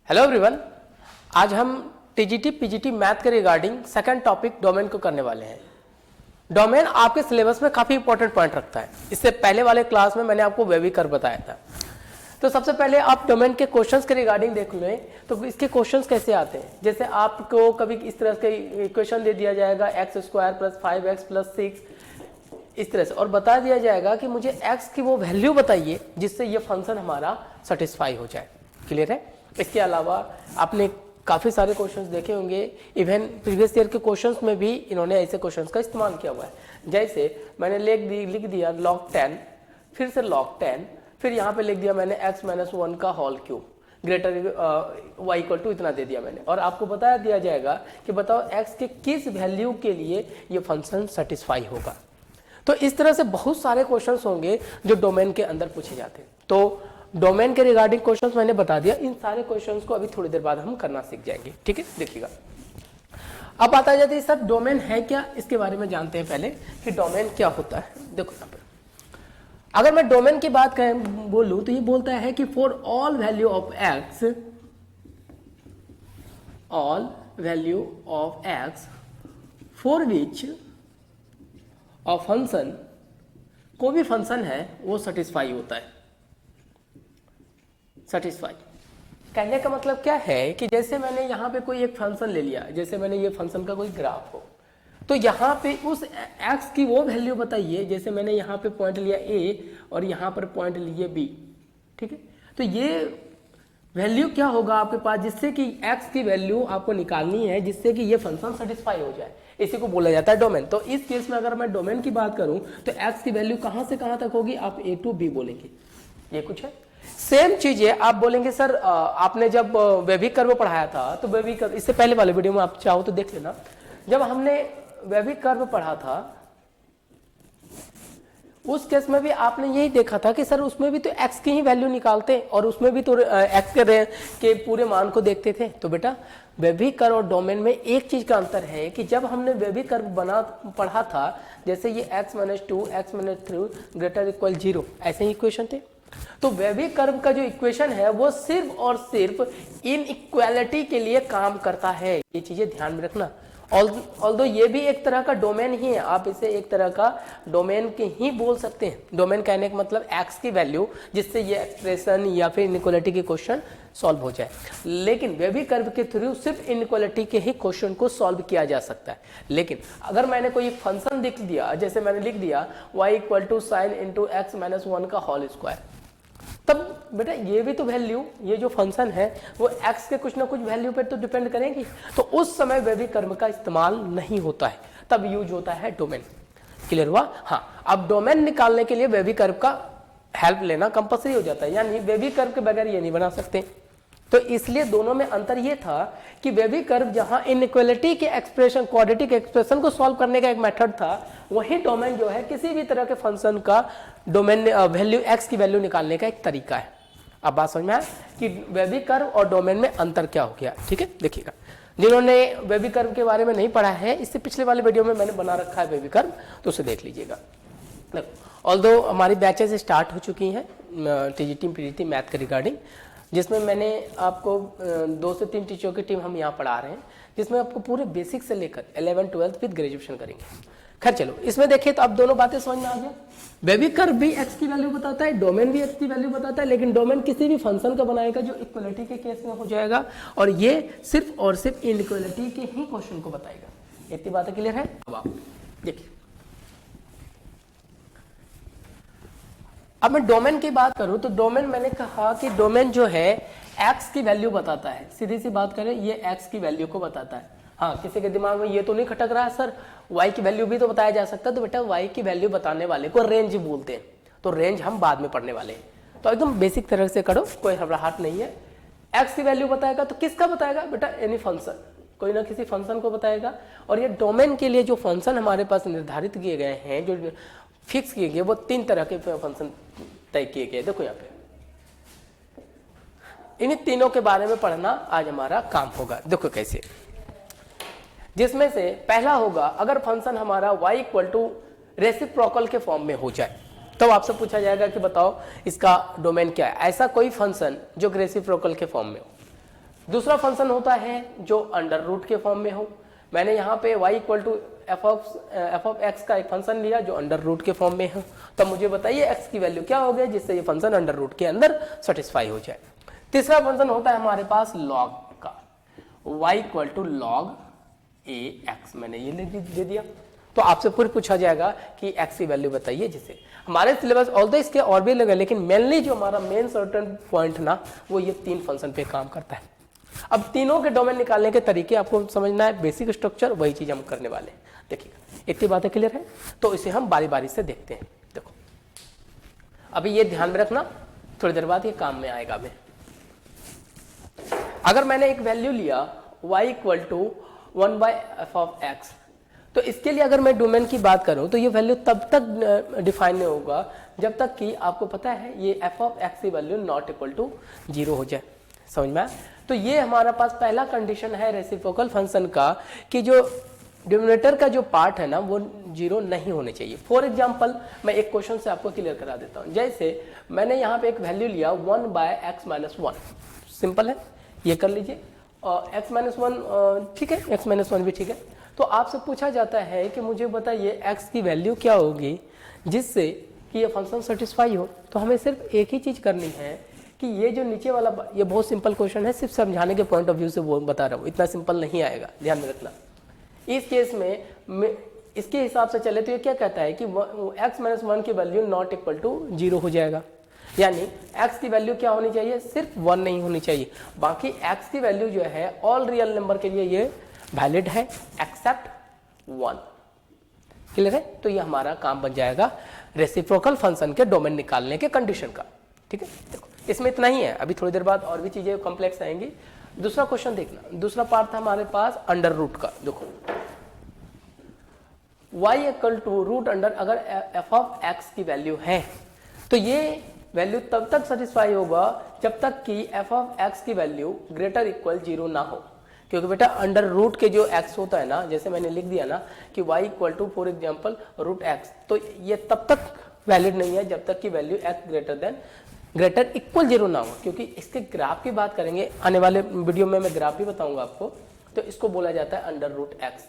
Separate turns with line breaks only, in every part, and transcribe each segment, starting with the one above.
Hello everyone, आज हम TGT PGT math के रिगार्डिंग सेकंड टॉपिक डोमेन को करने वाले हैं। डोमेन आपके सिलेबस में काफी इंपॉर्टेंट पॉइंट रखता है। इससे पहले वाले क्लास में मैंने आपको वेवी कर्व बताया था। तो सबसे पहले आप डोमेन के क्वेश्चंस के रिगार्डिंग देख लें तो इसके क्वेश्चंस कैसे आते हैं। जैसे आपको कभी इस तरह के इक्वेशन दे दिया जाएगा x² + 5x + 6 इस तरह से, और बता दिया जाएगा कि मुझे x की वो वैल्यू बताइए जिससे ये फंक्शन हमारा सेटिस्फाई हो जाए। क्लियर है। इसके अलावा आपने काफ़ी सारे क्वेश्चंस देखे होंगे, इवन प्रीवियस ईयर के क्वेश्चंस में भी इन्होंने ऐसे क्वेश्चंस का इस्तेमाल किया हुआ है। जैसे मैंने लिख दिया log 10, फिर से log 10, फिर यहाँ पे लिख दिया मैंने x - 1 का होल क्यूब ग्रेटर y = इतना दे दिया मैंने, और आपको बता दिया जाएगा कि बताओ x के किस वैल्यू के लिए ये फंक्शन सेटिस्फाई होगा। तो इस तरह से बहुत सारे क्वेश्चंस होंगे जो डोमेन के अंदर पूछे जाते हैं। तो डोमेन के रिगार्डिंग क्वेश्चंस मैंने बता दिया। इन सारे क्वेश्चंस को अभी थोड़ी देर बाद हम करना सीख जाएंगे। ठीक है, देखिएगा। अब बात आ जाती है सर डोमेन है क्या, इसके बारे में जानते हैं पहले कि डोमेन क्या होता है। देखो यहाँ पर अगर मैं डोमेन की बात बोलूं तो ये बोलता है कि for all value of x for which function, कोई भी फंक्शन है वो सेटिस्फाई होता है। सेटिस्फाई कहने का मतलब क्या है कि जैसे मैंने यहाँ पे कोई एक फंक्शन ले लिया, जैसे मैंने ये फंक्शन का कोई ग्राफ हो, तो यहाँ पे उस x की वो वैल्यू बताइए। जैसे मैंने यहाँ पे पॉइंट लिया a और यहाँ पर पॉइंट लिए b, ठीक है। तो ये वैल्यू क्या होगा आपके पास जिससे कि x की वैल्यू आपको निकालनी है जिससे कि ये फंक्शन सेटिस्फाई हो जाए, इसी को बोला जाता है डोमेन। तो इस केस में अगर मैं डोमेन की बात करूं तो x की वैल्यू कहां से कहां तक होगी, आप a to b बोलेंगे। ये कुछ है। सेम चीज है, आप बोलेंगे सर आपने जब वेवी कर्व पढ़ाया था तो वेवी कर्व, इससे पहले वाले वीडियो में आप चाहो तो देख लेना, जब हमने वेवी कर्व पढ़ा था उस केस में भी आपने यही देखा था कि सर उसमें भी तो x की ही वैल्यू निकालते और उसमें भी तो x के पूरे मान को देखते थे। तो बेटा वेवी कर्व और डोमेन में एक चीज का अंतर है कि जब हमने वेवी कर्व पढ़ा था, जैसे ये x - 2 x - 3 > 0 ऐसे ही इक्वेशन थे। तो वेवी कर्व का जो इक्वेशन है वो सिर्फ और सिर्फ इनइक्वालिटी के लिए काम करता है। ये चीजें ध्यान में रखना। ऑल्दो ये भी एक तरह का डोमेन ही है, आप इसे एक तरह का डोमेन के ही बोल सकते हैं। डोमेन कहने का मतलब x की वैल्यू जिससे ये एक्सप्रेशन या फिर इनइक्वालिटी के क्वेश्चन सॉल्व हो जाए। लेकिन वेवी कर्व के थ्रू सिर्फ इनइक्वालिटी के ही क्वेश्चन को सॉल्व किया जा सकता है। लेकिन अगर मैंने कोई फंक्शन लिख दिया, जैसे मैंने लिख दिया y = sin × x - 1 का होल स्क्वायर, तब बेटा ये भी तो वैल्यू, ये जो फंक्शन है वो x के कुछ ना कुछ वैल्यू पर तो डिपेंड करेंगी। तो उस समय वेवी कर्व का इस्तेमाल नहीं होता है, तब यूज होता है डोमेन। क्लियर हुआ। हाँ, अब डोमेन निकालने के लिए वेवी कर्व का हेल्प लेना कंपल्सरी हो जाता है, यानी वेवी कर्व के बगैर ये नहीं बना सकते। तो इसलिए दोनों में अंतर ये था कि वेवी कर्व जहां इनइक्वालिटी के एक्सप्रेशन, क्वाड्रेटिक एक्सप्रेशन को सॉल्व करने का एक मेथड था, वही डोमेन जो है किसी भी तरह के फंक्शन का डोमेन वैल्यू x की वैल्यू निकालने का एक तरीका है। अब बात समझ में आया कि वेवी कर्व और डोमेन में अंतर क्या हो गया। ठीक है, देखिएगा। जिन्होंने वेवी कर्व के बारे में नहीं पढ़ा है, इससे पिछले वाले वीडियो में मैंने बना रखा है वेवी कर्व, तो उसे देख लीजिएगा। ऑल्दो हमारी बैचेस स्टार्ट हो चुकी हैं टीजीटी पीजीटी मैथ के रिगार्डिंग, जिसमें मैंने आपको 2 से 3 टीचरों की टीम हम यहाँ पढ़ा रहे हैं, जिसमें आपको पूरे बेसिक से लेकर 11th 12th विद ग्रेजुएशन करेंगे। खैर चलो, इसमें देखिए तो अब दोनों बातें समझ में आ गया। वेवी कर्व भी x की वैल्यू बताता है, डोमेन भी x की वैल्यू बताता है, लेकिन डोमेन किसी भी फंक्शन का बनाएगा जो इक्वलिटी के केस में हो जाएगा, और ये सिर्फ और सिर्फ इनइक्वालिटी के ही क्वेश्चन को बताएगा। इतनी बातें क्लियर है। अब आप देखिए, अब मैं डोमेन की बात करूं तो डोमेन मैंने कहा कि डोमेन जो है x की वैल्यू बताता है। सीधी सी बात करें, ये x की वैल्यू को बताता है। हाँ, किसी के दिमाग में ये तो नहीं खटक रहा है सर y की वैल्यू भी तो बताया जा सकता है, तो बेटा y की वैल्यू बताने वाले को रेंज बोलते हैं। तो रेंज हम बाद में पढ़ने वाले हैं, तो एकदम बेसिक तरह से करो, कोई घबराहट नहीं है। x की वैल्यू बताएगा तो किसका बताएगा बेटा, एनी फंक्शन, कोई ना किसी फंक्शन को बताएगा। और ये डोमेन के लिए जो फंक्शन हमारे पास निर्धारित किए गए हैं, जो फिक्स किए गए, वो 3 तरह के फंक्शन तय किए गए। देखो यहाँ पे इन तीनों के बारे में पढ़ना आज हमारा काम होगा। देखो कैसे, जिसमें से पहला होगा अगर फंक्शन हमारा y = रेसिप्रोकल के फॉर्म में हो जाए, तो आपसे पूछा जाएगा कि बताओ इसका डोमेन क्या है। ऐसा कोई फंक्शन जो रेसिप्रोकल के फॉर्म में हो, दूसरा फंक्शन होता है जो अंडर रूट के फॉर्म में हो। मैंने यहाँ पे y equal to F of X का एक फंक्शन लिया जो अंडर रूट के फॉर्म में है, तब मुझे बताइए x की वैल्यू क्या हो गई जिससे ये फंक्शन अंडर रूट के अंदर सेटिस्फाई हो जाए। तीसरा फंक्शन होता है हमारे पास log का, y equal to log A X, मैंने ये दे दिया। तो आपसे फिर पूछा जाएगा कि x की वैल्यू बताइए, जिसे हमारे सिलेबस ऑल्दो इसके और भी लगे, लेकिन मेनली जो हमारा मेन सर्टेन पॉइंट ना वो ये 3 फंक्शन पे काम करता है। अब तीनों के डोमेन निकालने के तरीके आपको समझना है, बेसिक स्ट्रक्चर वही चीज हम करने वाले हैं। देखिएगा इतनी बातें क्लियर है, तो इसे हम बारी बारी से देखते हैं। देखो अभी ये ध्यान में रखना, थोड़ी देर बाद ये काम में आएगा। मैं अगर मैंने एक वैल्यू लिया y equal to 1/f of x, तो इसके लिए अगर मैं डोमेन की बात करूं तो ये वैल्यू तब तक डिफाइन नहीं होगा जब तक कि आपको पता है ये f ऑफ x की वैल्यू नॉट इक्वल टू 0 हो जाए। समझ में आया? तो ये हमारा पास पहला कंडीशन है रेसिप्रोकल फंक्शन का कि जो डिनोमिनेटर का जो पार्ट है ना वो 0 नहीं होने चाहिए। फॉर एग्जांपल मैं एक क्वेश्चन से आपको क्लियर करा देता हूं। जैसे मैंने यहाँ पे एक वैल्यू लिया 1/x-1, सिंपल है, ये कर लीजिए। और x-1 ठीक है, x-1 भी ठीक है। तो आपसे पूछा जाता है कि मुझे बताइए x की वैल्यू क्या होगी जिससे कि ये फंक्शन सेटिस्फाई हो। तो हमें सिर्फ एक ही चीज करनी है कि ये जो नीचे वाला, ये बहुत सिंपल क्वेश्चन है, सिर्फ समझाने के पॉइंट ऑफ व्यू से वो बता रहा हूँ, इतना सिंपल नहीं आएगा, ध्यान में रखना। इस केस में इसके हिसाब से चले तो ये क्या कहता है कि x-1 की वैल्यू नॉट इक्वल टू 0 हो जाएगा, यानी x की वैल्यू क्या होनी चाहिए, सिर्फ 1 नहीं होनी चाहिए। बाकी x की वैल्यू जो है ऑल रियल नंबर के लिए ये वैलिड है एक्सेप्ट 1। क्लियर है? तो ये हमारा काम बन जाएगा रेसिप्रोकल फंक्शन के डोमेन निकालने के कंडीशन का। ठीक है, देखो इसमें इतना ही है, अभी थोड़ी देर बाद और भी चीजें कॉम्प्लेक्स आएंगी। दूसरा क्वेश्चन देखना, दूसरा पार्ट था हमारे पास अंडर रूट का। देखो y equal to root under, अगर f ऑफ x की वैल्यू है तो ये वैल्यू तब तक सेटिस्फाई होगा जब तक कि f ऑफ x की वैल्यू ग्रेटर इक्वल 0 ना हो। क्योंकि बेटा अंडर रूट के जो x होता है ना, जैसे मैंने लिख दिया ना कि y equal to for example root x, तो ये तब तक वैलिड नहीं है जब तक कि वैल्यू x ग्रेटर इक्वल 0 ना हो। क्योंकि इसके ग्राफ की बात करेंगे आने वाले वीडियो में, मैं ग्राफ भी बताऊंगा आपको। तो इसको बोला जाता है अंडर रूट x।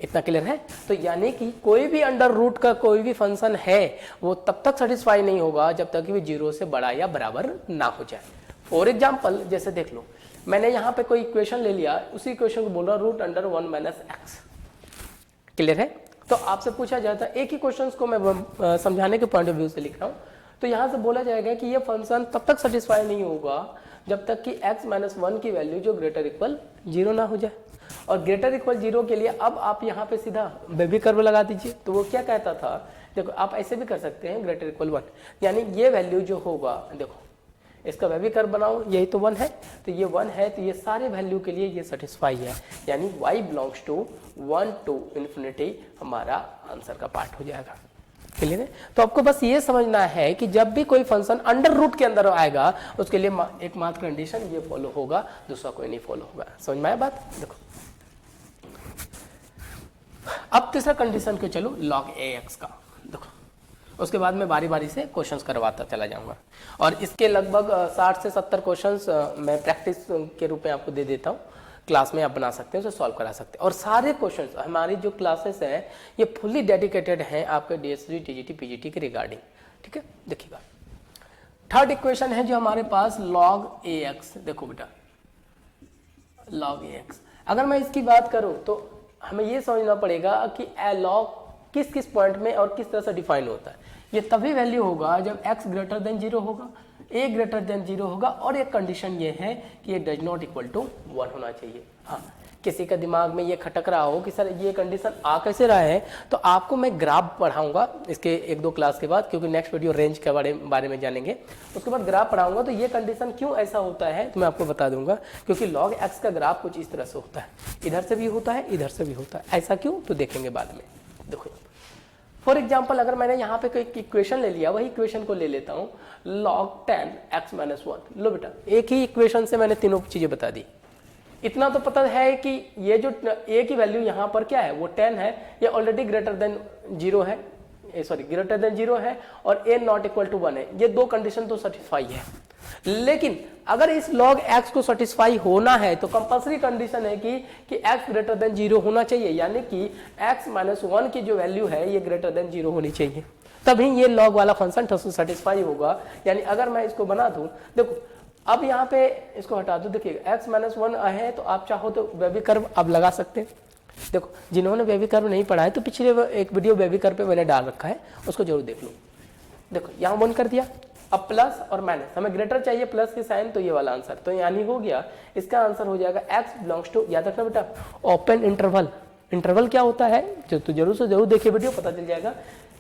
इतना क्लियर है? तो यानी कि कोई भी अंडर रूट का कोई भी फंक्शन है वो तब तक सेटिस्फाई नहीं होगा जब तक कि वो 0 से बड़ा या बराबर ना हो जाए। फॉर एग्जाम्पल जैसे देख लो, मैंने यहाँ पे कोई इक्वेशन ले लिया, उसी इक्वेशन को बोल रहा रूट अंडर 1 - x। क्लियर है? तो आपसे पूछा जाता है, एक ही क्वेश्चन को मैं समझाने के पॉइंट ऑफ व्यू से लिख रहा हूँ, तो यहाँ से बोला जाएगा कि ये फंक्शन तब तक सेटिस्फाई नहीं होगा जब तक कि x-1 की वैल्यू जो ग्रेटर इक्वल 0 ना हो जाए। और ग्रेटर इक्वल 0 के लिए अब आप यहाँ पे सीधा बेबी कर्व लगा दीजिए। तो वो क्या कहता था, देखो आप ऐसे भी कर सकते हैं, ग्रेटर इक्वल 1, यानी ये वैल्यू जो होगा, देखो इसका बेबी कर्व बनाओ, यही तो 1 है, तो ये 1 है, तो ये सारे वैल्यू के लिए ये सेटिस्फाई है, यानी y बिलोंग्स टू 1 to ∞ हमारा आंसर का पार्ट हो जाएगा। क्लियर है? तो आपको बस ये समझना है कि जब भी कोई फंक्शन अंडर रूट के अंदर आएगा उसके लिए एकमात्र कंडीशन ये फॉलो होगा, दूसरा कोई नहीं फॉलो होगा। समझ में आया बात? देखो अब तीसरा कंडीशन के चलो log ax का। देखो उसके बाद मैं बारी बारी से क्वेश्चंस करवाता चला जाऊंगा, और इसके लगभग 60 से 70 क्वेश्चंस मैं प्रैक्टिस के रूप में आपको दे देता हूँ। क्लास में आप बना सकते हैं, उसे सॉल्व करा सकते हैं। और सारे क्वेश्चंस हमारी जो क्लासेस हैं ये फुल्ली डेडिकेटेड हैं आपके डीएससी, टीजीटी, पीजीटी के रिगार्डिंग। ठीक है, देखिएगा थर्ड इक्वेशन है जो हमारे पास log ax। देखो बेटा log ax, अगर मैं इसकी बात करूं तो हमें ये समझना पड़ेगा कि log किस किस पॉइंट में और किस तरह से डिफाइन होता है। ये तभी वैल्यू होगा जब x ग्रेटर देन 0 होगा, a ग्रेटर देन 0 होगा, और एक कंडीशन ये है कि ये डज नॉट इक्वल टू 1 होना चाहिए। हाँ, किसी का दिमाग में ये खटक रहा हो कि सर ये कंडीशन आ कैसे रहा है, तो आपको मैं ग्राफ पढ़ाऊंगा इसके 1-2 क्लास के बाद, क्योंकि नेक्स्ट वीडियो रेंज के बारे में जानेंगे। उसके बाद ग्राफ पढ़ाऊंगा, तो ये कंडीशन क्यों ऐसा होता है तो मैं आपको बता दूंगा। क्योंकि log x का ग्राफ कुछ इस तरह से होता है, इधर से भी होता है, इधर से भी होता है। ऐसा क्यों तो देखेंगे बाद में। देखो फॉर एग्जाम्पल अगर मैंने यहाँ पे कोई इक्वेशन ले लिया, वही इक्वेशन को ले लेता हूँ log 10x-1। लो बेटा एक ही इक्वेशन से मैंने तीनों चीजें बता दी। इतना तो पता है कि ये जो a की वैल्यू यहाँ पर क्या है वो 10 है, ये ऑलरेडी ग्रेटर देन 0 है, सॉरी ग्रेटर देन 0 है और a नॉट इक्वल टू 1 है, ये दो कंडीशन तो सेटिस्फाई है। लेकिन अगर इस log x को सेटिस्फाई होना है तो कंपल्सरी कंडीशन है कि x ग्रेटर देन 0 होना चाहिए, यानी कि x माइनस 1 की जो वैल्यू है ये ग्रेटर देन 0 होनी चाहिए, तभी ये log वाला फंक्शन सेटिस्फाई होगा। यानी अगर मैं इसको बना दूं, देखो अब यहाँ पे इसको हटा दो, देखिए x माइनस 1 है तो आप चाहो तो बेबी कर्व अब लगा सकते हैं। देखो जिन्होंने बेबी कर्व नहीं पढ़ा है तो पिछले एक वीडियो बेबी कर्व पे मैंने डाल रखा है, उसको जरूर देख लो। देखो यहाँ 1 कर दिया, अब प्लस और माइनस, हमें ग्रेटर चाहिए प्लस की साइन, तो ये वाला आंसर तो यानी हो गया, इसका आंसर हो जाएगा x बिलोंग्स टू, याद रखना बेटा ओपन इंटरवल। इंटरवल क्या होता है जो तो जरूर से जरूर देखिए वीडियो, पता चल जाएगा,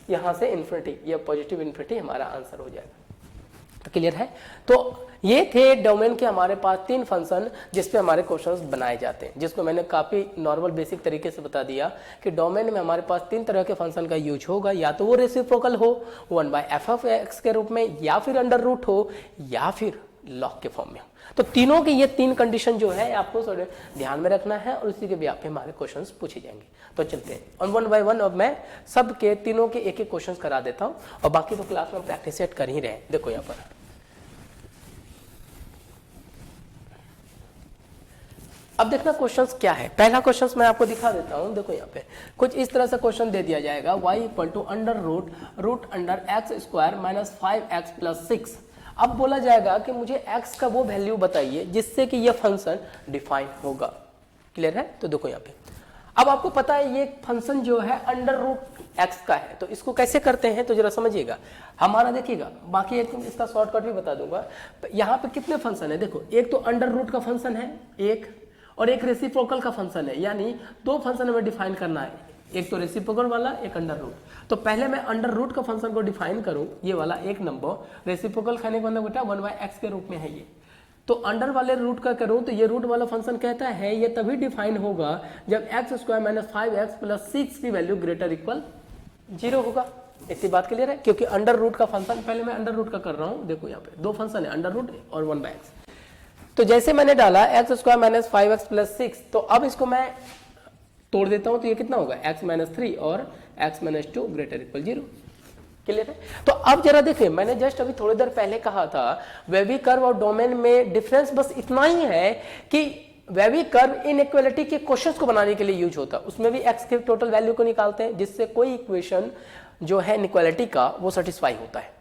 यहाँ से इन्फिनिटी, ये पॉजिटिव इन्फिनिटी हमारा आंसर हो जाएगा। तो क्लियर है। तो ये थे डोमेन के हमारे पास 3 फंक्शन जिस पे हमारे क्वेश्चंस बनाए जाते हैं, जिसको मैंने काफ़ी नॉर्मल बेसिक तरीके से बता दिया कि डोमेन में हमारे पास 3 तरह के फंक्शन का यूज होगा, या तो वो रेसिप्रोकल हो 1/f(x) के रूप में, या फिर अंडर रूट हो, या फिर लॉग के फॉर्म में। तो तीनों की ये 3 कंडीशन जो है आपको ध्यान में रखना है और उसी के ब्याह पे हमारे क्वेश्चन पूछे जाएंगे। तो चलते हैं 1 by 1, अब मैं सबके तीनों के एक एक क्वेश्चन करा देता हूँ और बाकी तो क्लास में प्रैक्टिस सेट कर ही रहे हैं। देखो यहाँ पर अब देखना क्वेश्चंस क्या है। पहला क्वेश्चंस मैं आपको दिखा देता हूं, देखो यहाँ पे कुछ इस तरह से क्वेश्चन दे दिया जाएगा, y equal to under root under X square minus 5x plus 6। अब बोला जाएगा कि मुझे x का वो वैल्यू बताइए जिससे कि ये फंक्शन डिफाइन होगा। क्लियर है। तो देखो यहाँ पे अब आपको पता है ये फंक्शन जो है अंडर रूट एक्स का है, तो इसको कैसे करते हैं तो जरा समझिएगा हमारा, देखिएगा बाकी एक इसका शॉर्टकट भी बता दूंगा। यहाँ पे कितने फंक्शन है, देखो एक तो अंडर रूट का फंक्शन है एक, और एक रेसिप्रोकल का फंक्शन है, यानी 2 फंक्शन हमें डिफाइन करना है, एक तो रेसिप्रोकल वाला एक अंडर रूट। तो पहले मैं अंडर रूट का फंक्शन को डिफाइन करूं, ये वाला एक नंबर, रेसिप्रोकल खाने का मतलब बेटा 1/x के रूप में है ये। तो अंडर वाले रूट का करूं तो ये रूट वाला फंक्शन कहता है ये तभी डिफाइन होगा जब x square minus 5x plus 6 की वैल्यू ग्रेटर इक्वल 0 होगा। इतनी बात क्लियर है, क्योंकि अंडर रूट का फंक्शन, पहले मैं अंडर रूट का कर रहा हूं, देखो यहाँ पे 2 फंक्शन है अंडर रूट और 1/x। तो जैसे मैंने डाला x square minus 5x plus 6, तो अब इसको मैं तोड़ देता हूं तो ये कितना होगा x माइनस 3 और x minus 2 greater equal 0। Clear है। तो अब जरा देखिए, मैंने जस्ट अभी थोड़ी देर पहले कहा था वेबी कर्व और डोमेन में डिफरेंस बस इतना ही है कि वेबी कर्व इनइक्वालिटी के क्वेश्चंस को बनाने के लिए यूज होता है, उसमें भी x के टोटल वैल्यू को निकालते हैं जिससे कोई इक्वेशन जो है इनइक्वालिटी का वो सेटिस्फाई होता है,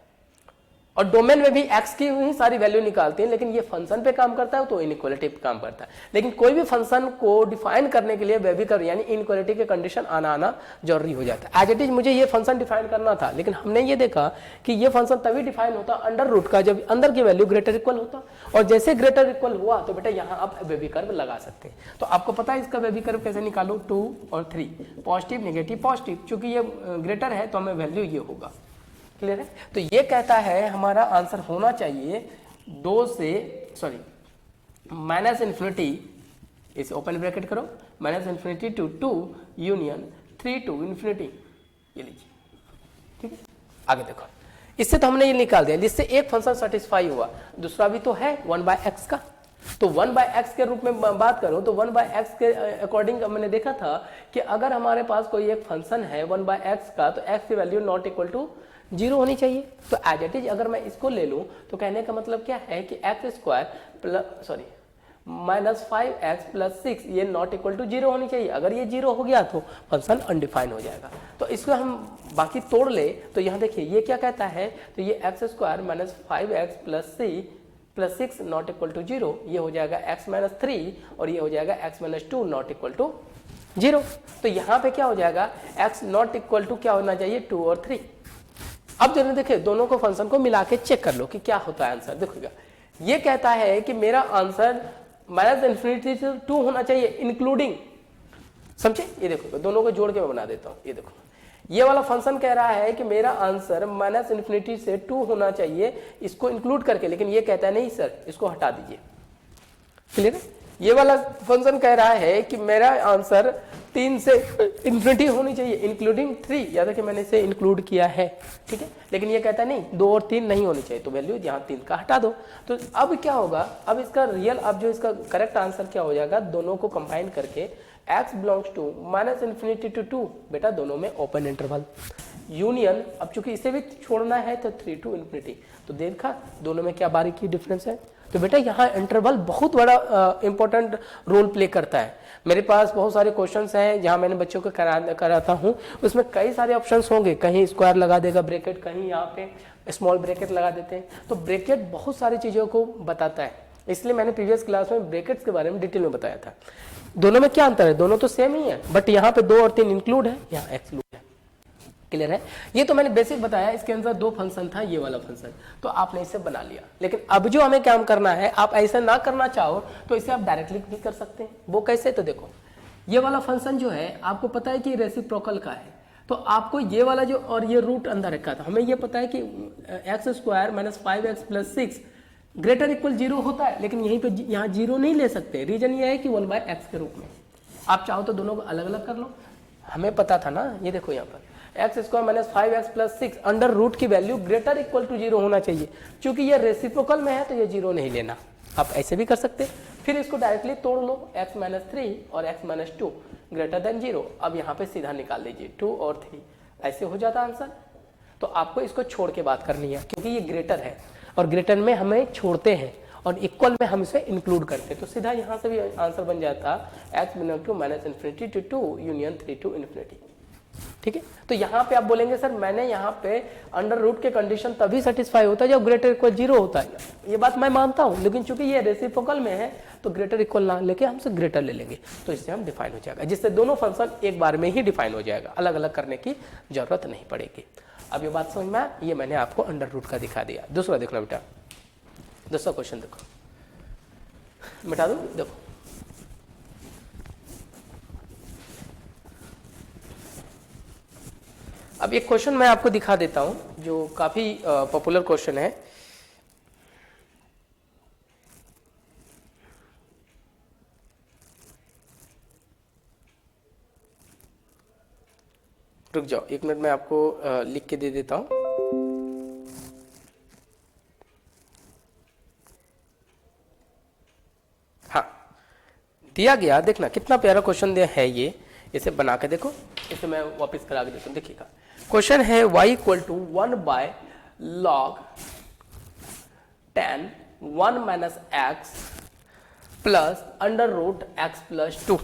और डोमेन में भी x की ही सारी वैल्यू निकालते हैं, लेकिन ये फंक्शन पे काम करता है तो इनइक्वालिटी पे काम करता है। लेकिन कोई भी फंक्शन को डिफाइन करने के लिए वेबी कर्व यानी इनइक्वालिटी के कंडीशन आना जरूरी हो जाता है। एज इट इज मुझे ये फंक्शन डिफाइन करना था, लेकिन हमने ये देखा कि ये फंक्शन तभी डिफाइन होता अंडर रूट का जब अंदर की वैल्यू ग्रेटर इक्वल होता, और जैसे ग्रेटर इक्वल हुआ तो बेटा यहाँ आप वेबी कर्व लगा सकते हैं। तो आपको पता है इसका वेबी कर्व कैसे निकालो, 2 और 3, पॉजिटिव नेगेटिव पॉजिटिव, चूंकि ये ग्रेटर है तो हमें वैल्यू ये होगा। क्लियर है। तो ये कहता है हमारा आंसर होना चाहिए 2 से सॉरी माइनस इन्फिनिटी, इसे ओपन ब्रैकेट करो, minus infinity to 2 union 3 to infinity, ये लीजिए। ठीक है, आगे देखो, इससे तो हमने ये निकाल दिया, जिससे एक फंक्शन सेटिस्फाई हुआ, दूसरा भी तो है 1/x का। तो 1/x के रूप में बात करो तो 1/x के अकॉर्डिंग मैंने देखा था कि अगर हमारे पास कोई एक फंक्शन है 1/x का तो x की वैल्यू नॉट इक्वल टू 0 होनी चाहिए। तो एज इट इज अगर मैं इसको ले लूं तो कहने का मतलब क्या है कि x square plus sorry minus 5x plus 6 ये नॉट इक्वल टू 0 होनी चाहिए। अगर ये 0 हो गया तो फंक्शन अनडिफाइन हो जाएगा। तो इसको हम बाकी तोड़ ले तो यहाँ देखिए ये क्या कहता है, तो ये X square minus 5x plus 6 not equal to 0, ये हो जाएगा x माइनस 3 और ये हो जाएगा x minus 2 not equal to 0। तो यहाँ पे क्या हो जाएगा, x नॉट इक्वल टू क्या होना चाहिए 2 और 3। अब जरा देखिए दोनों को फंक्शन को मिला के चेक कर लो कि क्या होता है आंसर। देखिएगा ये कहता है कि मेरा आंसर माइनस इन्फिनिटी से 2 होना चाहिए इंक्लूडिंग, समझे। ये देखो दोनों को जोड़ के मैं बना देता हूँ। ये देखो ये वाला फंक्शन कह रहा है कि मेरा आंसर माइनस इन्फिनिटी से 2 होना चाहिए इसको इंक्लूड करके, लेकिन ये कहता है नहीं सर इसको हटा दीजिए। क्लियर है। ये वाला फंक्शन कह रहा है कि मेरा आंसर 3 से इन्फिनिटी होनी चाहिए इंक्लूडिंग 3, याद है कि मैंने इसे इंक्लूड किया है। ठीक है, लेकिन ये कहता है नहीं 2 और 3 नहीं होनी चाहिए, तो वैल्यू यहाँ 3 का हटा दो। तो अब क्या होगा, अब इसका रियल, अब जो इसका करेक्ट आंसर क्या हो जाएगा, दोनों को कंबाइन करके x belongs to minus infinity to 2, बेटा दोनों में ओपन इंटरवल। यूनियन, अब चूंकि इसे भी छोड़ना है तो 3 to infinity, तो देखा दोनों में क्या बारीकी डिफरेंस है। तो बेटा यहाँ इंटरवल बहुत बड़ा इंपॉर्टेंट रोल प्ले करता है। मेरे पास बहुत सारे क्वेश्चंस हैं जहाँ मैंने बच्चों को कराता हूँ, उसमें कई सारे ऑप्शंस होंगे, कहीं स्क्वायर लगा देगा ब्रैकेट, कहीं यहाँ पे स्मॉल ब्रैकेट लगा देते हैं, तो ब्रैकेट बहुत सारी चीज़ों को बताता है, इसलिए मैंने प्रीवियस क्लास में ब्रैकेट्स के बारे में डिटेल में बताया था। दोनों में क्या अंतर है, दोनों तो सेम ही है, बट यहाँ पे 2 और 3 इंक्लूड है, यहाँ एक्सक्लूड है। क्लियर है? ये तो मैंने बेसिक बताया, इसके अंदर 2 फंक्शन था, ये वाला फंक्शन, तो आपने इसे बना लिया। लेकिन अब जो हमें काम करना है, आप ऐसा ना करना चाहो तो इसे आप डायरेक्टली भी कर सकते हैं। वो कैसे, तो देखो ये वाला फंक्शन जो है आपको पता है कि रेसिप्रोकल का है, तो आपको ये वाला जो और ये रूट अंदर रखा था, हमें ये पता है कि x square minus 5x plus 6 greater equal 0 होता है, लेकिन यहीं पे यहाँ 0 नहीं ले सकते। रीजन ये है कि 1/x के रूप में, आप चाहो तो दोनों को अलग अलग कर लो, हमें पता था ना। ये देखो यहाँ पर X square minus 5x plus 6 under root की वैल्यू ग्रेटर इक्वल टू 0 होना चाहिए, क्योंकि ये रेसिप्रोकल में है तो ये 0 नहीं लेना। आप ऐसे भी कर सकते, फिर इसको डायरेक्टली तोड़ लो, x माइनस 3 और x माइनस 2 ग्रेटर देन 0। अब यहाँ पे सीधा निकाल लीजिए 2 और 3, ऐसे हो जाता आंसर। तो आपको इसको छोड़ के बात करनी है, क्योंकि ये ग्रेटर है और ग्रेटर में हमें छोड़ते हैं और इक्वल में हम इसे इंक्लूड करते हैं, तो सीधा यहाँ से भी आंसर बन जाता x belong to minus infinity to 2 union 3 to infinity. ठीक है, तो यहाँ पे आप बोलेंगे सर मैंने यहाँ पे अंडर रूट के कंडीशन तभी सेटिस्फाई होता है जब ग्रेटर इक्वल 0 होता है। ये बात मैं मानता हूँ, लेकिन चूंकि ये रेसिप्रोकल में है तो ग्रेटर इक्वल ना लेके हमसे ग्रेटर ले लेंगे, तो इससे हम डिफाइन हो जाएगा, जिससे दोनों फंक्शन एक बार में ही डिफाइन हो जाएगा, अलग अलग करने की जरूरत नहीं पड़ेगी। अब ये बात समझ में आया, ये मैंने आपको अंडर रूट का दिखा दिया। दूसरा देखना बेटा, दूसरा क्वेश्चन देखो, मिटा दो, देखो अब एक क्वेश्चन मैं आपको दिखा देता हूं जो काफी पॉपुलर क्वेश्चन है। रुक जाओ 1 मिनट, मैं आपको लिख के दे देता हूं। हाँ, दिया गया, देखना कितना प्यारा क्वेश्चन दिया है ये, इसे बना के देखो, इसे मैं वापस करा के देता हूं। देखिएगा क्वेश्चन है y equal to 1/log tan 1 minus x plus under root x plus 2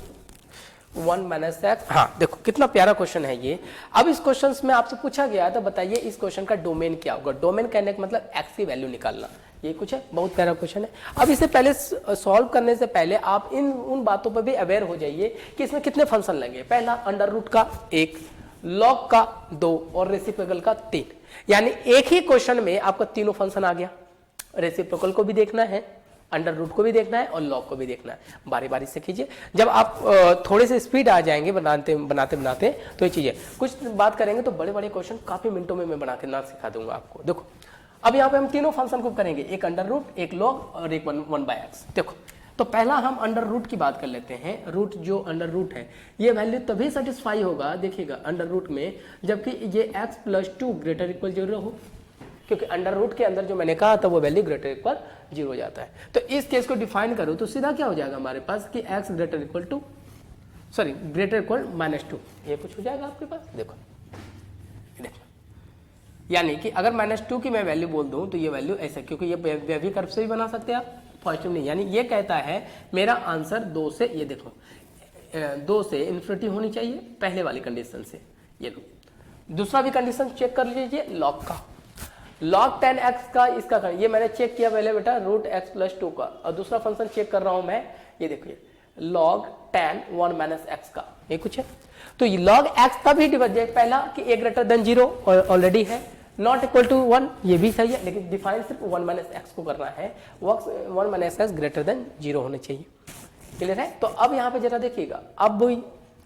1 minus x। हाँ देखो कितना प्यारा क्वेश्चन है ये। अब इस क्वेश्चन में आपसे पूछा गया तो बताइए इस क्वेश्चन का डोमेन क्या होगा। डोमेन कहने का मतलब x की वैल्यू निकालना, ये कुछ है, बहुत प्यारा क्वेश्चन है। अब इसे पहले सॉल्व करने से पहले आप उन बातों पर भी अवेयर हो जाइए कि इसमें कितने फंक्शन लगे। पहला अंडर रूट का 1, लॉग का 2 और रेसिप्रोकल का 3, यानी एक ही क्वेश्चन में आपका तीनों फंक्शन आ गया। रेसिप्रोकल को भी देखना है, अंडर रूट को भी देखना है और लॉग को भी देखना है। बारी बारी से कीजिए, जब आप थोड़े से स्पीड आ जाएंगे बनाते बनाते तो ये चीजें कुछ बात करेंगे तो बड़े बड़े क्वेश्चन काफी मिनटों में मैं बना के ना सिखा दूंगा आपको। देखो अब यहाँ पे हम तीनों फंक्शन को करेंगे, एक अंडर रूट, एक लॉग और एक 1/x। देखो तो पहला हम अंडर रूट की बात कर लेते हैं। रूट जो अंडर रूट है ये वैल्यू तभी सेटिस्फाई होगा, देखिएगा अंडर रूट में, जबकि ये x प्लस 2 ग्रेटर इक्वल 0 हो, क्योंकि अंडर रूट के अंदर जो मैंने कहा था वो वैल्यू ग्रेटर इक्वल 0 हो जाता है। तो इस केस को डिफाइन करो तो सीधा क्या हो जाएगा हमारे पास कि x greater equal to greater equal -2, ये कुछ हो जाएगा आपके पास। देखो यानी कि अगर -2 की मैं वैल्यू बोल दूं तो ये वैल्यू ऐसा, क्योंकि ये वेवी कर्व से भी बना सकते हैं आप, पॉजिटिव नहीं, यानी ये कहता है मेरा आंसर 2 से, ये देखो 2 से इन्फिनिटी होनी चाहिए पहले वाली कंडीशन से। ये लो दूसरा भी कंडीशन चेक कर लीजिए, लॉग का, log 10x का, इसका ये मैंने चेक किया पहले बेटा रूट x प्लस 2 का, और दूसरा फंक्शन चेक कर रहा हूं मैं, ये देखिए log tan 1 माइनस x का, ये कुछ है। तो ये log x का भी डिवाइड, पहला कि a ग्रेटर देन 0 ऑलरेडी है, नॉट इक्वल टू 1 ये भी सही है, लेकिन डिफाइन सिर्फ 1 माइनस एक्स को करना है, 1 माइनस एक्स ग्रेटर देन 0 होने चाहिए। क्लियर है? तो अब यहाँ पे जरा देखिएगा, अब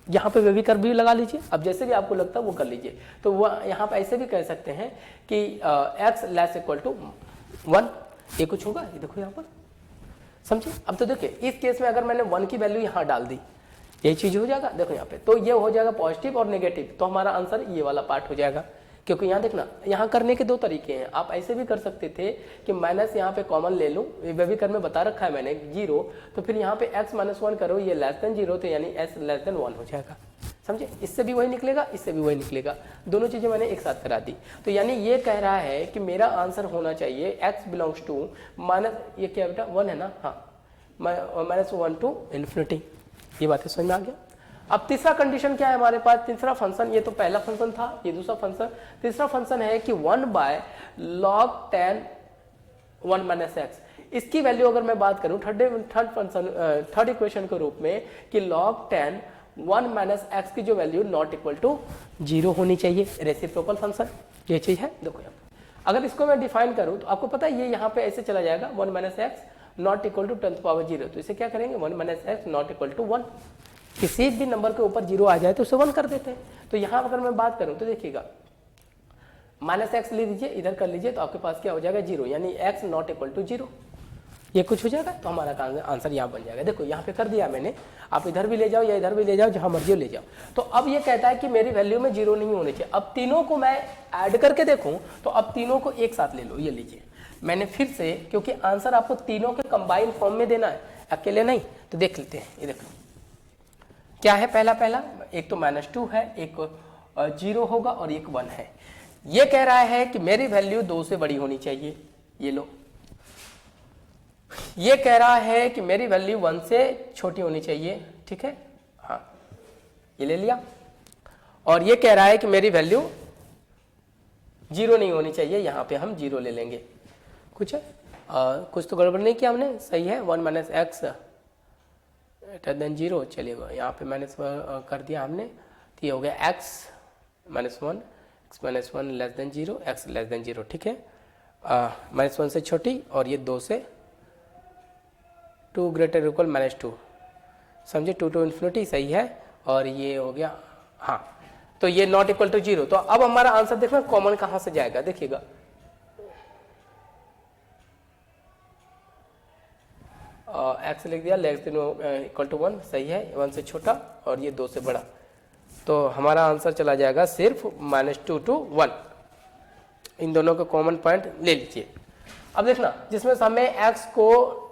यहाँ पे वेवी कर्व भी लगा लीजिए, अब जैसे भी आपको लगता है वो कर लीजिए। तो वो यहाँ पे ऐसे भी कह सकते हैं कि x लेस इक्वल टू 1, ये कुछ होगा, ये देखो यहाँ पर, समझे। अब तो देखिए इस केस में अगर मैंने 1 की वैल्यू यहाँ डाल दी, यही चीज हो जाएगा, देखो यहाँ पे, तो ये हो जाएगा पॉजिटिव और नेगेटिव, तो हमारा आंसर ये वाला पार्ट हो जाएगा। क्योंकि यहाँ देखना, यहाँ करने के 2 तरीके हैं, आप ऐसे भी कर सकते थे कि माइनस यहाँ पे कॉमन ले लूँ, वेवी कर्व में बता रखा है मैंने 0, तो फिर यहाँ पे x -1 करो, ये लेस देन 0, तो यानी s लेस देन 1 हो जाएगा। समझे, इससे भी वही निकलेगा, इससे भी वही निकलेगा, दोनों चीजें मैंने एक साथ करा दी। तो यानी ये कह रहा है कि मेरा आंसर होना चाहिए x बिलोंग्स टू माइनस, ये क्या बेटा 1 है ना, हाँ, -1 टू इन्फिनिटी। ये बातें समझ में आ गया। अब तीसरा कंडीशन क्या है हमारे पास, तीसरा फंक्शन, ये तो पहला फंक्शन था, ये दूसरा फंक्शन, तीसरा फंक्शन है कि 1/log tan 1 माइनस एक्स। इसकी वैल्यू अगर मैं बात करूं थर्ड इक्वेशन के रूप में कि log tan 1 माइनस एक्स की जो वैल्यू नॉट इक्वल टू 0 होनी चाहिए, रेसिप्रोकल फंक्शन, ये चीज है। देखो यहाँ अगर इसको मैं डिफाइन करूं तो आपको पता है ये यहाँ पे ऐसे चला जाएगा 1 minus X not equal to 10⁻0, तो इसे क्या करेंगे 1 minus X not equal to 1, किसी भी नंबर के ऊपर 0 आ जाए तो उसे 1 कर देते हैं। तो यहाँ अगर मैं बात करूं तो देखिएगा माइनस एक्स ले लीजिए, इधर कर लीजिए, तो आपके पास क्या हो जाएगा 0, यानी x नॉट इक्वल टू 0, ये कुछ हो जाएगा, तो हमारा आंसर यहाँ बन जाएगा। देखो यहाँ पे कर दिया मैंने, आप इधर भी ले जाओ या इधर भी ले जाओ, जहां मर्जी ले जाओ। तो अब ये कहता है कि मेरी वैल्यू में 0 नहीं होने चाहिए। अब तीनों को मैं ऐड करके देखूं तो अब तीनों को एक साथ ले लो, ये लीजिए मैंने फिर से, क्योंकि आंसर आपको तीनों के कंबाइन फॉर्म में देना है, अकेले नहीं। तो देख लेते हैं, ये देखो क्या है, पहला एक तो -2 है, एक 0 होगा और एक 1 है। ये कह रहा है कि मेरी वैल्यू 2 से बड़ी होनी चाहिए, ये लो। ये कह रहा है कि मेरी वैल्यू 1 से छोटी होनी चाहिए, ठीक है, हाँ, ये ले लिया। और ये कह रहा है कि मेरी वैल्यू 0 नहीं होनी चाहिए, यहां पे हम 0 ले लेंगे। कुछ है कुछ तो गड़बड़ नहीं किया हमने, सही है। 1 माइनस एक्स ग्रेटर देन 0, चलिए यहाँ पे माइनस कर दिया हमने, तो ये हो गया x -1, x -1 less than 0, x less than 0, ठीक है। -1 से छोटी और ये 2 से 2 ग्रेटर इक्वल -2, समझे, 2 टू इन्फिनिटी, सही है। और ये हो गया, हाँ, तो ये नॉट इक्वल टू 0। तो अब हमारा आंसर देखना कॉमन कहाँ से जाएगा, देखिएगा एक्स लिख दिया, लेस देन इक्वल टू 1, सही है, 1 से छोटा और ये 2 से बड़ा, तो हमारा आंसर चला जाएगा सिर्फ -2 टू 1। इन दोनों का कॉमन पॉइंट ले लीजिए। अब देखना जिसमें हमें x को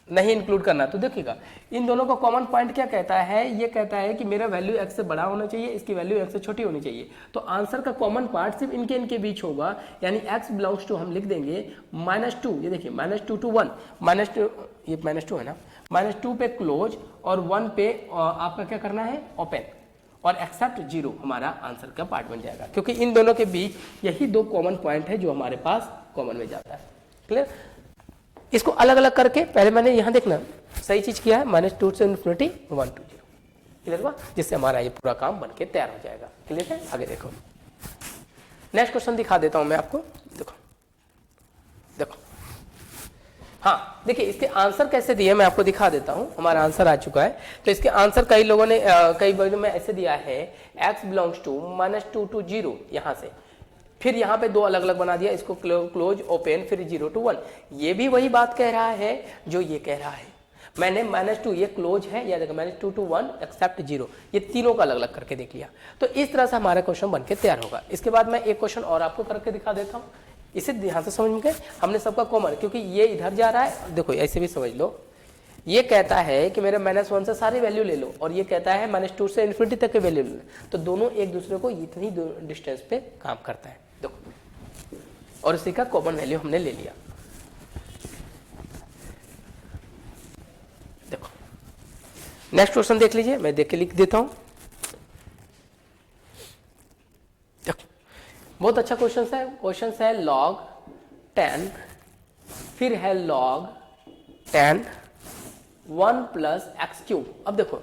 नहीं इंक्लूड करना, तो देखिएगा इन दोनों का कॉमन पॉइंट क्या कहता है, ये कहता है कि मेरा वैल्यू x से बड़ा होना चाहिए, इसकी वैल्यू x से छोटी होनी चाहिए। तो आंसर का कॉमन पार्ट सिर्फ इनके बीच होगा, यानी x बिलोंग्स टू हम लिख देंगे -2, ये देखिए -2 टू 1, -2, ये -2 है ना, -2 पे क्लोज और 1 पे आपका क्या करना है ओपन, और एक्सेप्ट 0 हमारा आंसर का पार्ट बन जाएगा, क्योंकि इन दोनों के बीच यही दो कॉमन पॉइंट है जो हमारे पास कॉमन में जाता है। क्लियर। इसको अलग अलग करके पहले मैंने यहाँ देखना सही चीज किया है, -2 से इन्फिनिटी 1 टू 0, क्लियर हुआ, जिससे हमारा ये पूरा काम बनके तैयार हो जाएगा। क्लियर है। आगे देखो, नेक्स्ट क्वेश्चन दिखा देता हूं मैं आपको, देखो देखो, हाँ देखिए इसके आंसर कैसे दिए मैं आपको दिखा देता हूं। हमारा आंसर आ चुका है, तो इसके आंसर कई लोगों ने कई बार में ऐसे दिया है, x बिलोंग्स टू -2 टू 0, यहां से फिर यहाँ पे दो अलग अलग बना दिया, इसको क्लोज ओपन फिर 0 टू 1। ये भी वही बात कह रहा है जो ये कह रहा है। मैंने -2 ये क्लोज है, या देखो -2 टू 1 एक्सेप्ट 0, ये तीनों का अलग अलग करके देख लिया। तो इस तरह से हमारा क्वेश्चन बनके तैयार होगा। इसके बाद मैं एक क्वेश्चन और आपको करके दिखा देता हूँ, इसे ध्यान से समझ में गए, हमने सबका कॉमन, क्योंकि ये इधर जा रहा है, देखो ऐसे भी समझ लो। ये कहता है कि मेरे -1 से सारी वैल्यू ले लो, और ये कहता है -2 से इन्फिनिटी तक की वैल्यू ले लो, तो दोनों एक दूसरे को इतनी डिस्टेंस पे काम करता है, देखो, और इसी का कॉमन वैल्यू हमने ले लिया। देखो नेक्स्ट क्वेश्चन देख लीजिए, मैं देख के लिख देता हूं। देखो बहुत अच्छा क्वेश्चन है log 10, फिर है log 10 1 प्लस एक्स क्यूब। अब देखो,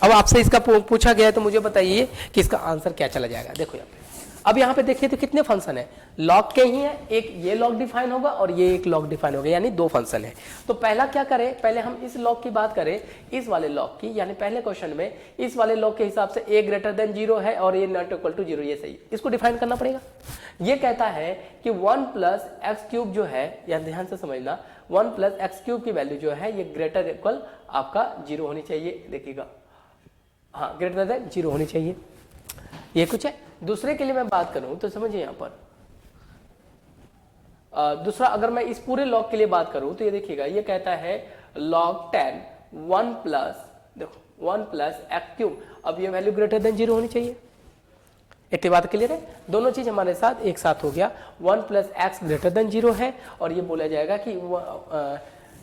अब आपसे इसका पूछा गया है, तो मुझे बताइए कि इसका आंसर क्या चला जाएगा। देखो यहाँ पे, अब यहाँ पे देखिए तो कितने फंक्शन है, लॉग के ही है, एक ये लॉग डिफाइन होगा और ये एक लॉग डिफाइन होगा, यानी दो फंक्शन है। तो पहला क्या करें, पहले हम इस लॉग की बात करें, इस वाले लॉग की, यानी पहले क्वेश्चन में इस वाले लॉग के हिसाब से a ग्रेटर देन 0 है और ये नॉट इक्वल टू 0, ये सही, इसको डिफाइन करना पड़ेगा। ये कहता है कि 1 प्लस एक्स क्यूब जो है, या ध्यान से समझना, 1 प्लस एक्स क्यूब की वैल्यू जो है ये ग्रेटर इक्वल आपका 0 होनी चाहिए, देखिएगा, हाँ ग्रेटर देन 0 होनी चाहिए, ये कुछ है। दूसरे के लिए मैं बात करूं तो समझिए यहां पर दूसरा, अगर मैं इस पूरे लॉग के लिए बात करूं तो ये देखिएगा, ये कहता है log 10 1 प्लस, देखो 1 प्लस एक्स क्यूब। अब ये वैल्यू ग्रेटर देन 0 होनी चाहिए। इतनी बात क्लियर है? दोनों चीज हमारे साथ एक साथ हो गया। 1 प्लस एक्स ग्रेटर देन 0 है और ये बोला जाएगा कि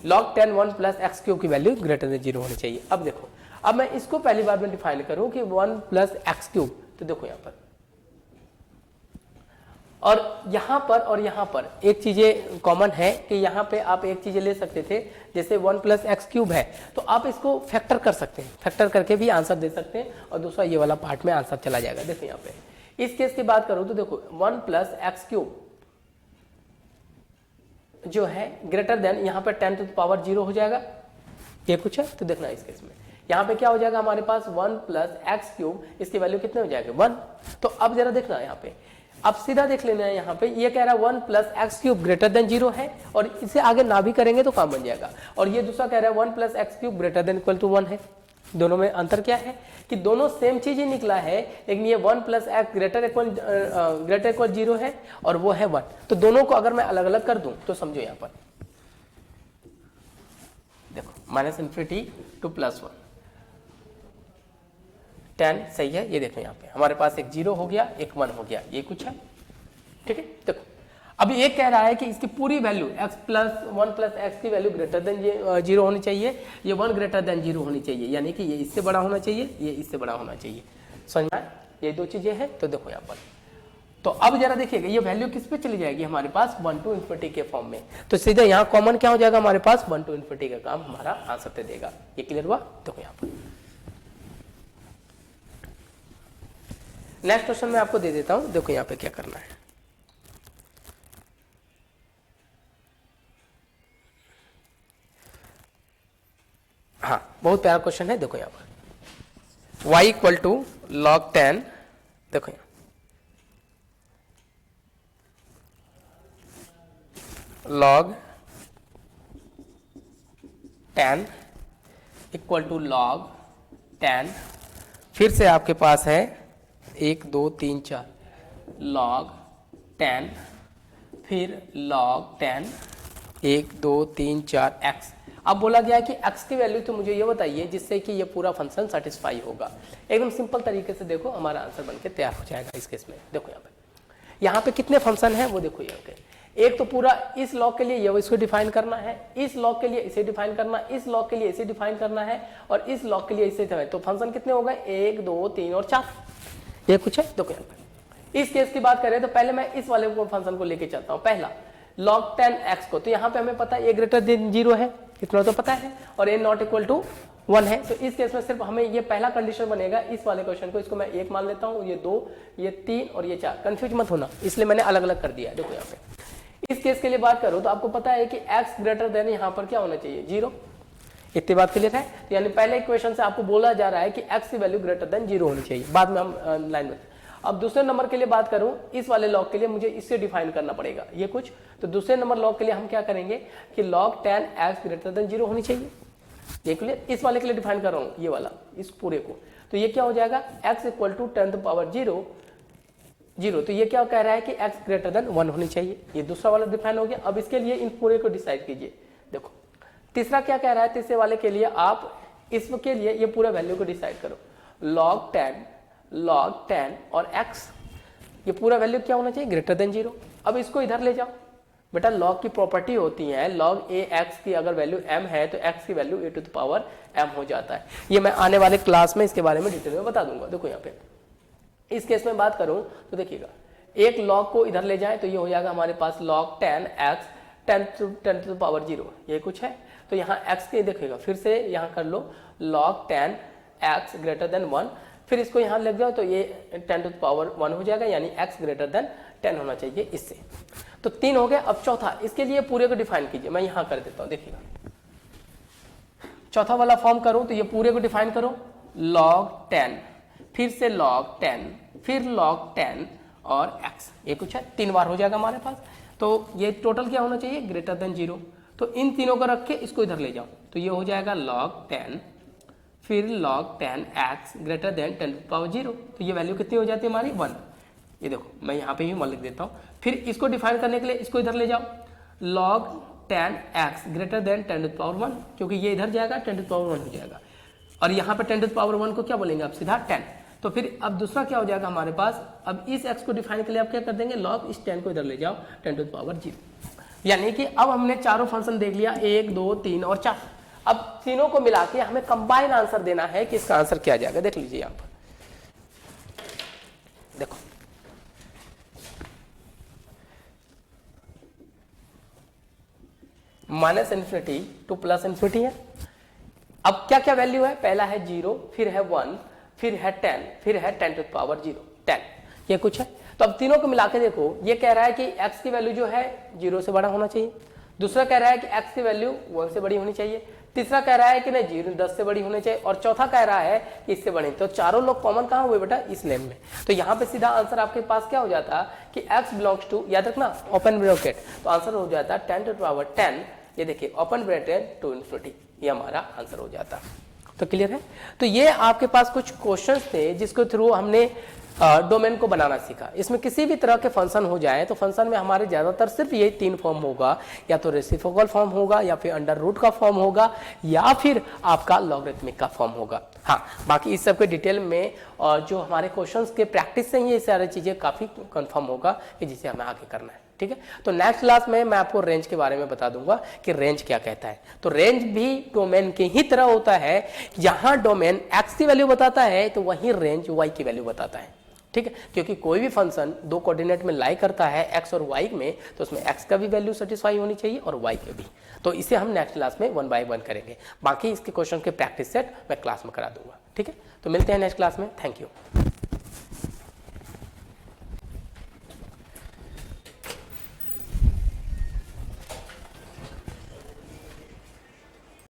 log 10 1 प्लस एक्स क्यूब की वैल्यू ग्रेटर देन 0 होनी चाहिए। अब देखो, अब मैं इसको पहली बार में डिफाइन करूं कि 1 प्लस एक्स क्यूब, तो देखो यहां पर और यहां पर एक चीजें कॉमन है कि यहां पे आप एक चीजें ले सकते थे, जैसे 1 प्लस एक्स क्यूब है तो आप इसको फैक्टर कर सकते हैं, फैक्टर करके भी आंसर दे सकते हैं और दूसरा ये वाला पार्ट में आंसर चला जाएगा। देखो यहाँ पे इस केस की बात करूं तो देखो 1 प्लस एक्स क्यूब जो है ग्रेटर देन, यहाँ पे 10 टू द पावर 0 हो जाएगा, ये कुछ है। तो देखना इस केस में यहाँ पे क्या हो जाएगा हमारे पास 1 प्लस एक्स क्यूब, इसकी वैल्यू कितने हो जाएगा 1। तो अब जरा देखना यहाँ पे, अब सीधा देख लेना है यहाँ पे, ये कह रहा है 1 plus X cube greater then 0 है और इसे आगे ना भी करेंगे तो काम बन जाएगा। और ये दूसरा कह रहा है 1 plus X cube greater than equal to 1 है। दोनों में अंतर क्या है कि दोनों सेम चीज ही निकला है, लेकिन ये 1 प्लस एक्स ग्रेटर इक्वल 0 है और वो है 1। तो दोनों को अगर मैं अलग अलग कर दूं तो समझो यहाँ पर देखो माइनस इन्फिनिटी टू प्लस 1 10 सही है। ये देखो यहाँ पे हमारे पास एक 0 हो गया, एक 1 हो गया, ये कुछ है, ठीक है। देखो अब ये कह रहा है कि इसकी पूरी value x plus 1 plus x की वैल्यू ग्रेटर देन 0 होनी चाहिए, ये 1 ग्रेटर देन 0 होनी चाहिए, यानी कि ये इससे बड़ा होना चाहिए, ये इससे बड़ा होना चाहिए। समझ में आया? ये दो चीजें हैं। तो देखो यहाँ पर, तो अब जरा देखिएगा ये वैल्यू किस पे चली जाएगी हमारे पास 1 टू इन्फिनिटी के फॉर्म में। तो सीधा यहाँ कॉमन क्या हो जाएगा हमारे पास 1 टू इन्फिनिटी का काम हमारा आंसर दे देगा। ये क्लियर हुआ? देखो यहाँ पर नेक्स्ट क्वेश्चन मैं आपको दे देता हूं। देखो यहाँ पे क्या करना है, हाँ बहुत प्यारा क्वेश्चन है। देखो यहाँ पर y इक्वल टू log 10, देखो यहाँ log 10 इक्वल टू log 10, फिर से आपके पास है 1 2 3 4 log 10, फिर log 10 1 2 3 4 x। अब बोला गया है कि x की वैल्यू तो मुझे ये बताइए जिससे कि ये पूरा फंक्शन सेटिस्फाई होगा। एकदम सिंपल तरीके से देखो हमारा आंसर बनके तैयार हो जाएगा इस केस में। देखो यहाँ पे कितने फंक्शन है वो देखो यहाँ पे, एक तो पूरा इस लॉग के लिए ये इसको डिफाइन करना है, इस लॉग के लिए इसे डिफाइन करना है, इस लॉग के लिए इसे डिफाइन करना है और इस लॉग के लिए इसे डिफाइन। तो फंक्शन कितने हो गए 1 2 3 और 4, ये कुछ है। देखो यहाँ पे इस केस की बात करें तो पहले मैं इस वाले फंक्शन को लेके चलता हूँ, पहला log 10x को। तो यहाँ पे हमें पता है a ग्रेटर देन 0 है, इतना तो पता है, और a नॉट इक्वल टू 1 है। तो इस केस में सिर्फ हमें ये पहला कंडीशन बनेगा इस वाले क्वेश्चन को, इसको मैं 1 मान लेता हूँ, ये 2 ये 3 और ये 4। कंफ्यूज मत होना, इसलिए मैंने अलग अलग कर दिया। देखो यहाँ पे इस केस के लिए बात करूँ तो आपको पता है कि x ग्रेटर देन यहाँ पर क्या होना चाहिए 0। इतनी बात क्लियर है? तो यानी पहले इक्वेशन से आपको बोला जा रहा है कि x की वैल्यू ग्रेटर देन 0 होनी चाहिए, बाद में हम लाइन में। अब दूसरे नंबर के लिए बात करूं, इस वाले लॉग के लिए मुझे इससे डिफाइन करना पड़ेगा ये कुछ। तो दूसरे नंबर लॉग के लिए हम क्या करेंगे कि log 10x ग्रेटर देन 0 होनी चाहिए। ये क्लियर? इस वाले के लिए डिफाइन कर रहा हूं ये वाला, इस पूरे को। तो ये क्या हो जाएगा x equal to 10 to power 0। तो ये क्या कह रहा है कि x ग्रेटर देन 1 होनी चाहिए। ये दूसरा वाला डिफाइन हो गया। अब इसके लिए इन पूरे को डिसाइड कीजिए। देखो तीसरा क्या कह रहा है, तीसरे वाले के लिए आप इसके लिए ये पूरा वैल्यू को डिसाइड करो, log 10 और x, ये पूरा वैल्यू क्या होना चाहिए ग्रेटर देन 0। अब इसको इधर ले जाओ बेटा, log की प्रॉपर्टी होती है log a x की अगर वैल्यू m है तो x की value a to the power m हो जाता है। ये मैं आने वाले क्लास में इसके बारे में डिटेल में बता दूंगा। देखो यहाँ पे इस केस में बात करूं तो देखिएगा, एक log को इधर ले जाए तो ये हो जाएगा हमारे पास log 10x 10 to the power 0, ये कुछ है। तो यहाँ x के देखिएगा, फिर से यहाँ कर लो log 10x ग्रेटर देन 1, फिर इसको यहाँ लग जाओ तो ये 10 टू द पावर 1 हो जाएगा, यानी x ग्रेटर देन 10 होना चाहिए इससे। तो 3 हो गया। अब चौथा, इसके लिए पूरे को डिफाइन कीजिए, मैं यहाँ कर देता हूँ। देखिएगा चौथा वाला फॉर्म करूँ तो ये पूरे को डिफाइन करो, log 10 फिर से log 10 फिर log 10 और x, ये कुछ है, 3 बार हो जाएगा हमारे पास। तो ये टोटल क्या होना चाहिए ग्रेटर देन 0। तो इन तीनों को रख के इसको इधर ले जाओ तो ये हो जाएगा log 10 फिर log 10x greater than 10 to power 0। तो ये वैल्यू कितनी हो जाती है हमारी 1। ये देखो मैं यहाँ पे ही 1 लिख देता हूँ। फिर इसको डिफाइन करने के लिए इसको इधर ले जाओ, log 10x greater than 10 to power 1, क्योंकि ये इधर जाएगा 10 टू पावर 1 हो जाएगा। और यहाँ पे 10 टू द पावर 1 को क्या बोलेंगे आप, सीधा 10। तो फिर अब दूसरा क्या हो जाएगा हमारे पास, अब इस x को डिफाइन के लिए आप क्या कर देंगे, log इस 10 को इधर ले जाओ 10 टू द पावर 0। यानी कि अब हमने चारों फंक्शन देख लिया, 1 2 3 और 4। अब तीनों को मिला के हमें कंबाइन आंसर देना है कि इसका आंसर क्या जाएगा। देख लीजिए यहाँ पर, देखो minus infinity two plus infinity है। अब क्या क्या वैल्यू है, पहला है 0, फिर है 1, फिर है 10, फिर है 10 टू द पावर 0 10, ये कुछ है। तो अब तीनों को मिला के देखो, ये कह रहा है कि x की वैल्यू जो है 0 से बड़ा होना चाहिए, दूसरा कह रहा है कि x की वैल्यू 1 से बड़ी होनी चाहिए, तीसरा कह रहा है कि नहीं 0 10 से बड़ी होनी चाहिए, और चौथा कह रहा है कि इससे बड़ी। तो चारों लोग कॉमन कहाँ हुए बेटा, इस लेन में। तो यहाँ पे सीधा आंसर आपके पास क्या हो जाता कि x बिलोंग्स टू, याद रखना ओपन ब्रैकेट, तो आंसर हो जाता 10 टू द पावर 10, ये देखिए ओपन ब्रैकेट टू इन्फिनिटी, ये हमारा आंसर हो जाता। तो क्लियर है। तो ये आपके पास कुछ क्वेश्चंस थे जिसके थ्रू हमने डोमेन को बनाना सीखा। इसमें किसी भी तरह के फंक्शन हो जाए तो फंक्शन में हमारे ज्यादातर सिर्फ ये 3 फॉर्म होगा, या तो रेसिप्रोकल फॉर्म होगा, या फिर अंडर रूट का फॉर्म होगा, या फिर आपका लॉगरिथमिक का फॉर्म होगा। हाँ, बाकी इस सब के डिटेल में जो हमारे क्वेश्चंस के प्रैक्टिस से ही ये सारी चीजें काफी कंफर्म होगा कि जिसे हमें आगे करना है। ठीक है, तो नेक्स्ट क्लास में मैं आपको रेंज के बारे में बता दूंगा कि रेंज क्या कहता है। तो रेंज भी डोमेन के ही तरह होता है, जहां डोमेन x की वैल्यू बताता है तो वहीं रेंज y की वैल्यू बताता है। ठीक है, क्योंकि कोई भी फंक्शन 2 कोऑर्डिनेट में लाई करता है x और y में, तो उसमें x का भी वैल्यू सेटिस्फाई होनी चाहिए और y के भी। तो इसे हम नेक्स्ट क्लास में 1 बाय 1 करेंगे। बाकी इसके क्वेश्चन के प्रैक्टिस सेट मैं क्लास में करा दूंगा। ठीक है, तो मिलते हैं नेक्स्ट क्लास में। Thank you.